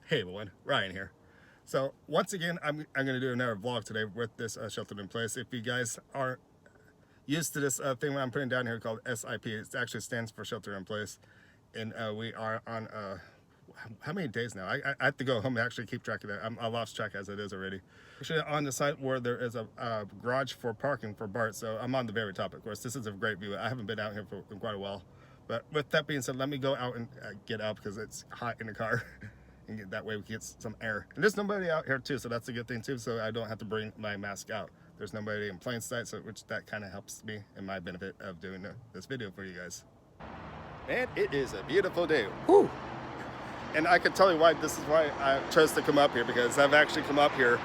Hey everyone, Ryan here. So once again, I'm going to do another vlog today with this shelter in place. If you guys aren't used to this thing I'm putting down here called SIP, it actually stands for shelter in place. And we are on, how many days now? I have to go home and actually keep track of that. I lost track as it is already. Actually on the site where there is a garage for parking for Bart, so I'm on the very top. Of course, this is a great view. I haven't been out here for quite a while. But with that being said, let me go out and get out because it's hot in the car. And that way we can get some air. And there's nobody out here too, so that's a good thing too, so I don't have to bring my mask out. There's nobody in plain sight, so which that kind of helps me in my benefit of doing this video for you guys. And it is a beautiful day. Woo! And I can tell you why this is why I chose to come up here, because I've actually come up here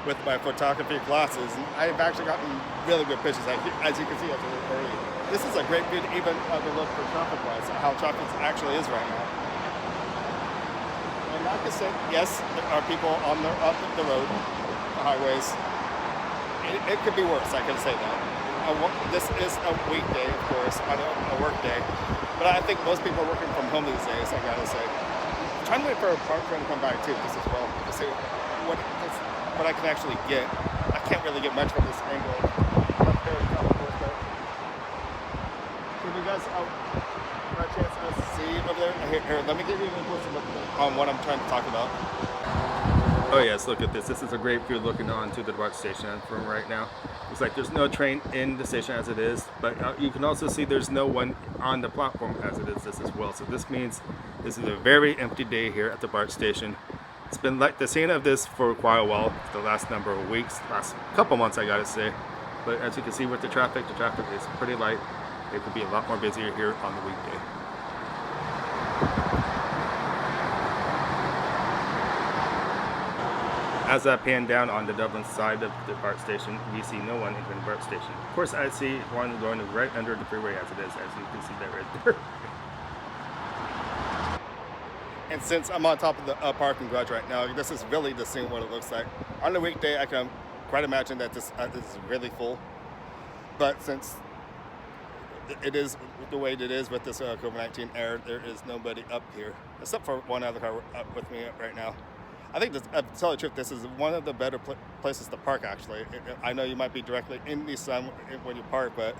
with my photography classes, and I've actually gotten really good pictures, as you can see early. This is a great view, even to look for traffic-wise, how traffic actually is right now. And like I said, yes, there are people on the road, the highways. It could be worse, I can say that. This is a weekday, of course, on a work day. But I think most people are working from home these days, I gotta say. I'm trying to wait for a park train to come by too, just as well, to see what I can actually get. I can't really get much from this angle up there. Can you guys by chance see over there? Here, let me give you a closer look on what I'm trying to talk about. Oh yes, look at this. This is a great view looking on to the Bart Station from right now. Looks like there's no train in the station as it is, but you can also see there's no one on the platform as it is as well. So this means this is a very empty day here at the Bart Station. It's been like the scene of this for quite a while, the last number of weeks, last couple months I gotta say. But as you can see with the traffic is pretty light. It could be a lot more busier here on the weekday. As I pan down on the Dublin side of the Bart Station, we see no one entering the Bart Station. Of course, I see one going right under the freeway as it is, as you can see that right there. And since I'm on top of the parking garage right now, this is really the scene what it looks like. On the weekday, I can quite imagine that this is really full. But since it is the way it is with this COVID-19 era, there is nobody up here, except for one other car up with me right now. I think, to tell the truth, this is one of the better places to park, actually. I know you might be directly in the sun when you park, but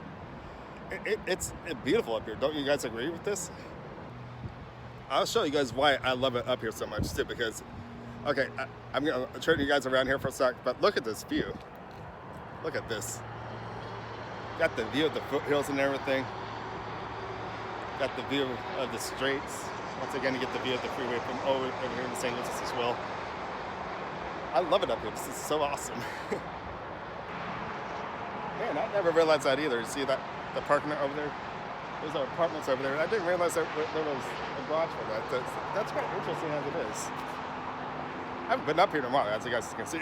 it's beautiful up here. Don't you guys agree with this? I'll show you guys why I love it up here so much, too, because, okay, I'm going to turn you guys around here for a sec, but look at this view. Look at this. Got the view of the foothills and everything. Got the view of the streets. Once again, you get the view of the freeway from over here in St. Louis as well. I love it up here. This is so awesome. Man, I never realized that either. You see that the parking over there? There's our apartments over there. I didn't realize there was a garage for that. That's quite interesting as it is. I haven't been up here in a while, as you guys can see.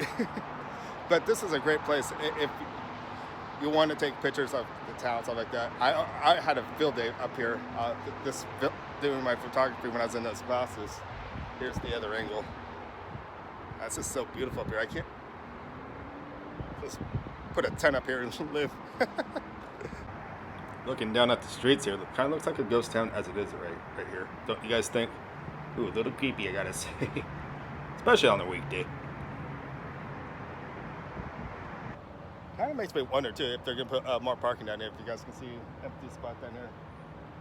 But this is a great place if you want to take pictures of the town, stuff like that. I had a field day up here, doing my photography when I was in those classes. Here's the other angle. That's just so beautiful up here. I can't just put a tent up here and live. Looking down at the streets here, it kind of looks like a ghost town as it is right here. Don't you guys think? Ooh, a little creepy, I gotta say. Especially on a weekday. Kind of makes me wonder too if they're gonna put more parking down here. If you guys can see empty spot down here,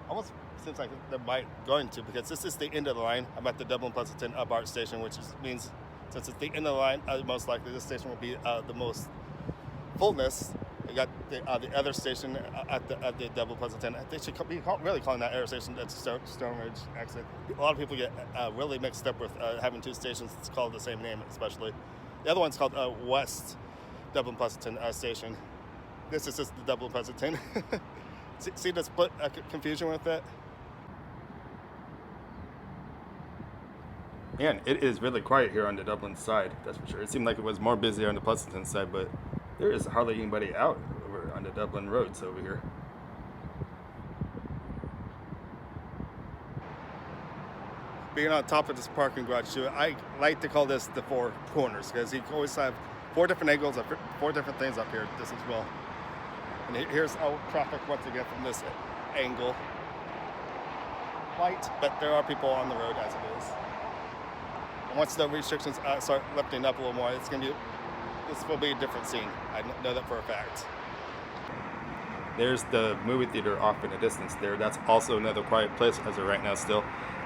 almost seems like they might going to, because this is the end of the line. I'm at the Dublin Pleasanton Bart Station, which means since it's the end of the line, most likely this station will be the most fullness. You got the other station at the Dublin Pleasanton. They should be really calling that air station that's Stone Ridge exit. A lot of people get really mixed up with having two stations. It's called the same name, especially. The other one's called West Dublin Pleasanton Station. This is just the Dublin Pleasanton. see the split confusion with it? Man, it is really quiet here on the Dublin side, that's for sure. It seemed like it was more busy on the Pleasanton side, but there is hardly anybody out over on the Dublin roads over here. Being on top of this parking garage too, I like to call this the four corners, because you can always have four different angles of four different things up here, this as well. And here's traffic once again from this angle. Light, but there are people on the road as it is. once the restrictions start lifting up a little more, this will be a different scene. I know that for a fact. There's the movie theater off in the distance there. That's also another quiet place as of right now still.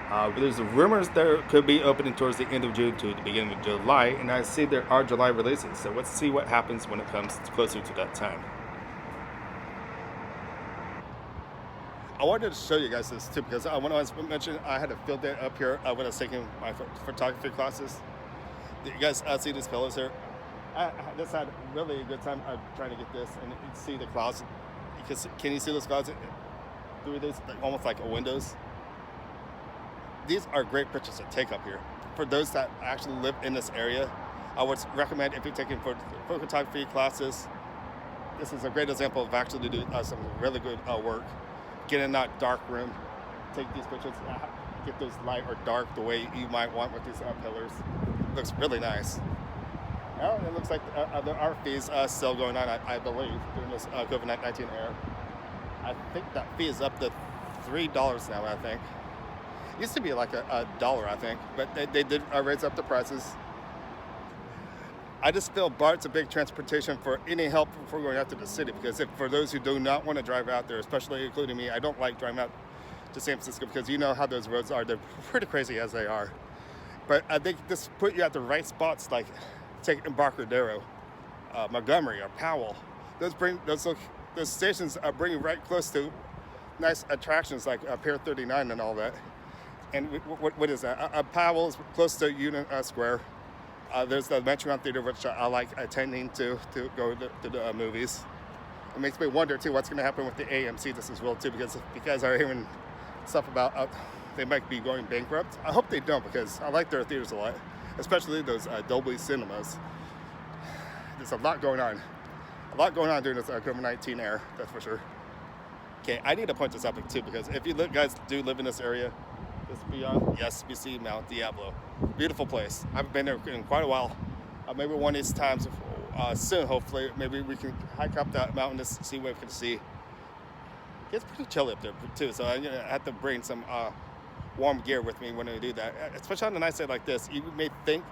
But there's rumors there could be opening towards the end of June to the beginning of July, and I see there are July releases. So let's see what happens when it comes closer to that time. I wanted to show you guys this too, because when I was mentioning I had a field day up here when I was taking my photography classes. You guys see these pillars here? I just had really a good time trying to get this, and you can see the clouds. Can you see those clouds through this, almost like windows? These are great pictures to take up here. For those that actually live in this area, I would recommend, if you're taking photography classes, this is a great example of actually doing some really good work. Get in that dark room, take these pictures, get those light or dark the way you might want with these pillars. Looks really nice. Well, it looks like there are fees still going on, I believe, during this COVID-19 era. I think that fee is up to $3 now, I think. It used to be like a dollar, I think, but they did raise up the prices. I just feel Bart's a big transportation for any help for going out to the city, because for those who do not want to drive out there, especially including me, I don't like driving out to San Francisco because you know how those roads are. They're pretty crazy as they are. But I think this put you at the right spots, like take Embarcadero, Montgomery, or Powell. Those stations bring you right close to nice attractions like Pier 39 and all that. And what is that? Powell is close to Union Square. There's the Metron Theater, which I like attending to go to the movies. It makes me wonder too what's going to happen with the AMC this as well too, because I'm hearing stuff about they might be going bankrupt. I hope they don't, because I like their theaters a lot, especially those Dolby cinemas. There's a lot going on during this COVID-19 era, that's for sure. Okay, I need to point this out too, because if you guys do live in this area, just beyond the SBC Mount Diablo, beautiful place. I haven't been there in quite a while. Maybe one of these times soon, hopefully, maybe we can hike up that mountain to see what we can see. It's pretty chilly up there too, so I'm gonna have to bring some warm gear with me when I do that. Especially on a nice day like this, you may think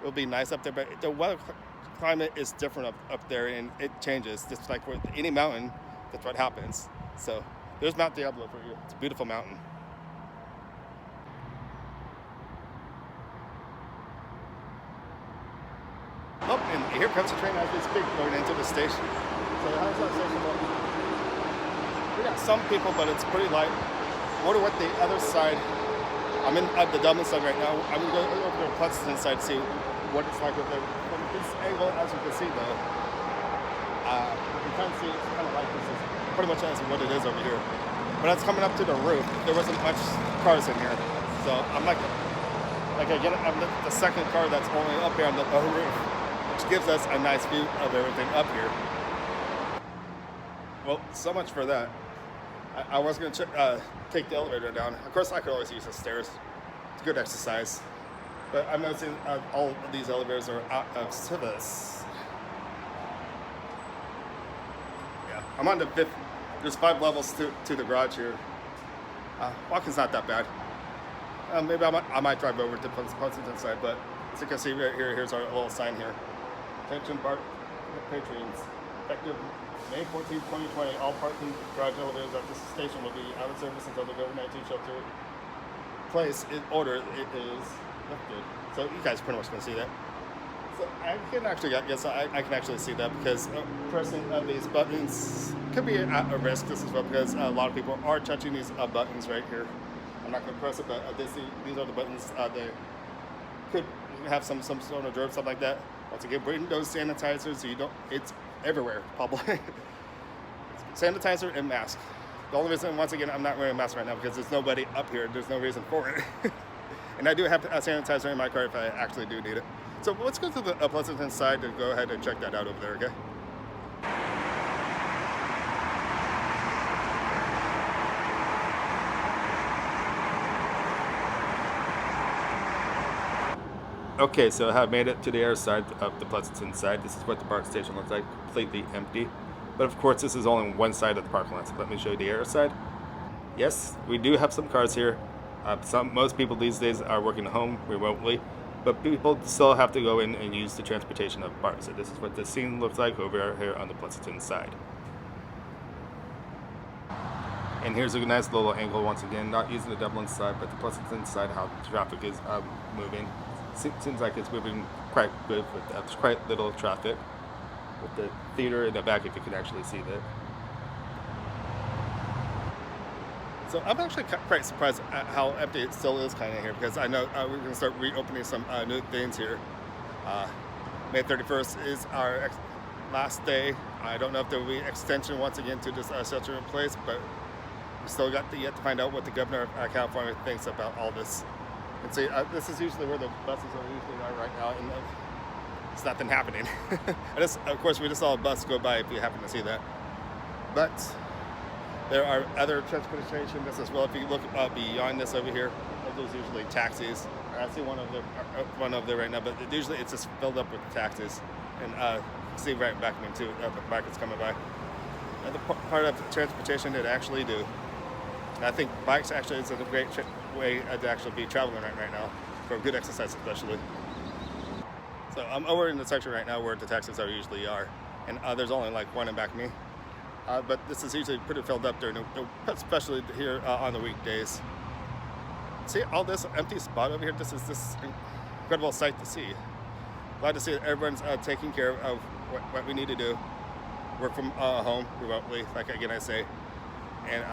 it'll be nice up there, but the weather climate is different up there, and it changes. Just like with any mountain, that's what happens. So there's Mount Diablo for you. It's a beautiful mountain. Oh, and here comes the train as we speak, going into the station. So how's that station going? We got some people, but it's pretty light. I wonder what the other side. I'm in at the Dublin side right now. I'm gonna go over to the Pleasanton side to see what it's like with from this angle. As you can see, though, you can kind of see it's kind of like this is pretty much as what it is over here. When I was coming up to the roof, there wasn't much cars in here, so I'm like again, I'm the second car that's only up here on the roof, which gives us a nice view of everything up here. Well, so much for that. I was going to take the elevator down. Of course, I could always use the stairs. It's good exercise. But I'm noticing all of these elevators are out of service. Yeah, I'm on the 5th. There's 5 levels to the garage here. Walking's not that bad. Maybe I might drive over to Pleasanton side, but as you can see right here, here's our little sign here. Attention Bart patrons. Effective May 14, 2020, all parking garage elevators at this station will be out of service until the COVID-19 shelter place in order it is lifted. So you guys pretty much can see that. So I can actually, I can actually see that, because pressing these buttons could be at a risk this as well, because a lot of people are touching these buttons right here. I'm not going to press it, but these are the buttons. They could have some sort of germ, something like that. Once again, bring those sanitizers so you don't. It's everywhere, probably. Sanitizer and mask. The only reason, once again, I'm not wearing a mask right now because there's nobody up here. There's no reason for it. And I do have a sanitizer in my car if I actually do need it. So let's go to the Pleasanton side to go ahead and check that out over there, okay? Okay, so I have made it to the air side of the Pleasanton side. This is what the Bart Station looks like, completely empty. But of course, this is only one side of the parking lot, so let me show you the air side. Yes, we do have some cars here. Most people these days are working home remotely. but people still have to go in and use the transportation of BART. So this is what the scene looks like over here on the Pleasanton side. And here's a nice little angle once again, not using the Dublin side, but the Pleasanton side, how the traffic is moving. Seems like it's moving quite good with quite little traffic. With the theater in the back, if you can actually see that. So I'm actually quite surprised at how empty it still is kind of here, because I know we're going to start reopening some new things here. May 31st is our last day. I don't know if there will be extension once again to this shelter in place, but we still got yet to find out what the governor of California thinks about all this. And see, this is usually where the buses are right now, and it's nothing happening. Of course, we just saw a bus go by if you happen to see that. But there are other transportation this as well. If you look beyond this over here, there's usually taxis. I see one over there right now, but usually it's just filled up with taxis. And see right back of me too, the market's coming by. Another part of transportation that I actually do. And I think bikes actually is a great way to actually be traveling right now, for good exercise especially. So I'm over in the section right now where the taxis usually are, and there's only like one in back of me. But this is usually pretty filled up during especially here on the weekdays. See all this empty spot over here? This is this incredible sight to see. Glad to see that everyone's taking care of what we need to do. Work from home remotely, like again I say, and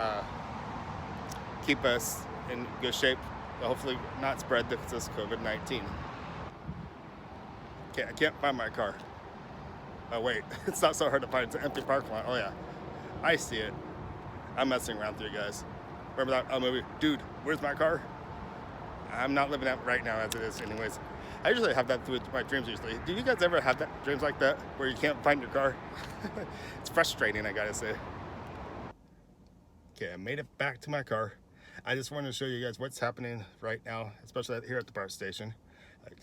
keep us in good shape. Hopefully not spread this COVID-19. Okay, I can't find my car. Oh wait, it's not so hard to find. It's an empty parking lot. Oh yeah, I see it. I'm messing around with you guys. Remember that movie? Dude, where's my car? I'm not living that right now as it is anyways. I usually have that through my dreams usually. Do you guys ever have that dreams like that where you can't find your car? It's frustrating, I gotta say. Okay, I made it back to my car. I just wanted to show you guys what's happening right now, especially here at the Bart Station.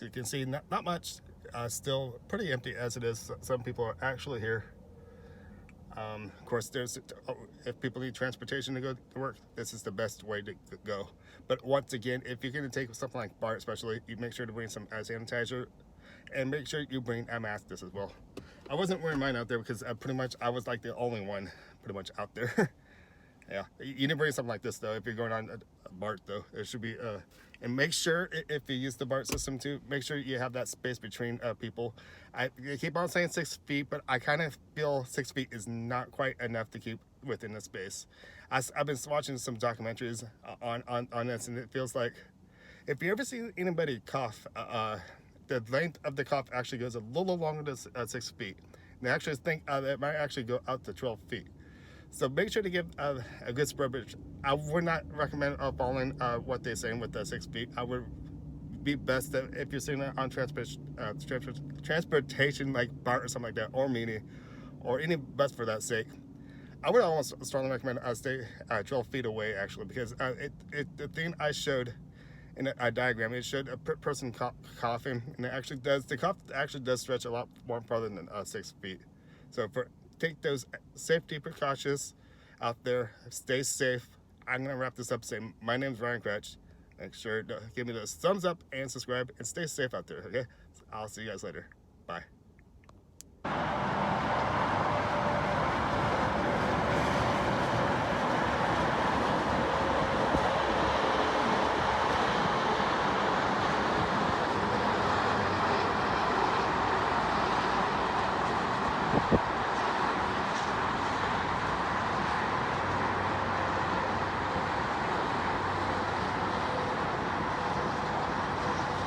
You can see not much, still pretty empty as it is. Some people are actually here. Of course, if people need transportation to go to work, this is the best way to go. But once again, if you're going to take something like BART especially, you make sure to bring some sanitizer, and make sure you bring a mask as well. I wasn't wearing mine out there because pretty much I was like the only one pretty much out there. Yeah, you need to bring something like this though if you're going on BART though. It should be and make sure if you use the BART system too, make sure you have that space between people. I keep on saying 6 feet, but I kind of feel 6 feet is not quite enough to keep within the space. I've been watching some documentaries on this, and it feels like if you ever see anybody cough, the length of the cough actually goes a little longer than 6 feet. And they actually think that it might actually go out to 12 feet. So make sure to give a good spread. I would not recommend following what they're saying with the 6 feet. I would be best that if you're sitting on transportation like BART or something like that, or Mini, or any bus for that sake, I would almost strongly recommend stay 12 feet away actually, because the thing I showed in a diagram, it showed a person coughing, and the cough actually does stretch a lot more farther than 6 feet. So take those safety precautions out there. Stay safe. I'm gonna wrap this up saying my name's Ryan Cratch. Make sure to give me those thumbs up and subscribe, and stay safe out there. Okay, I'll see you guys later. Bye.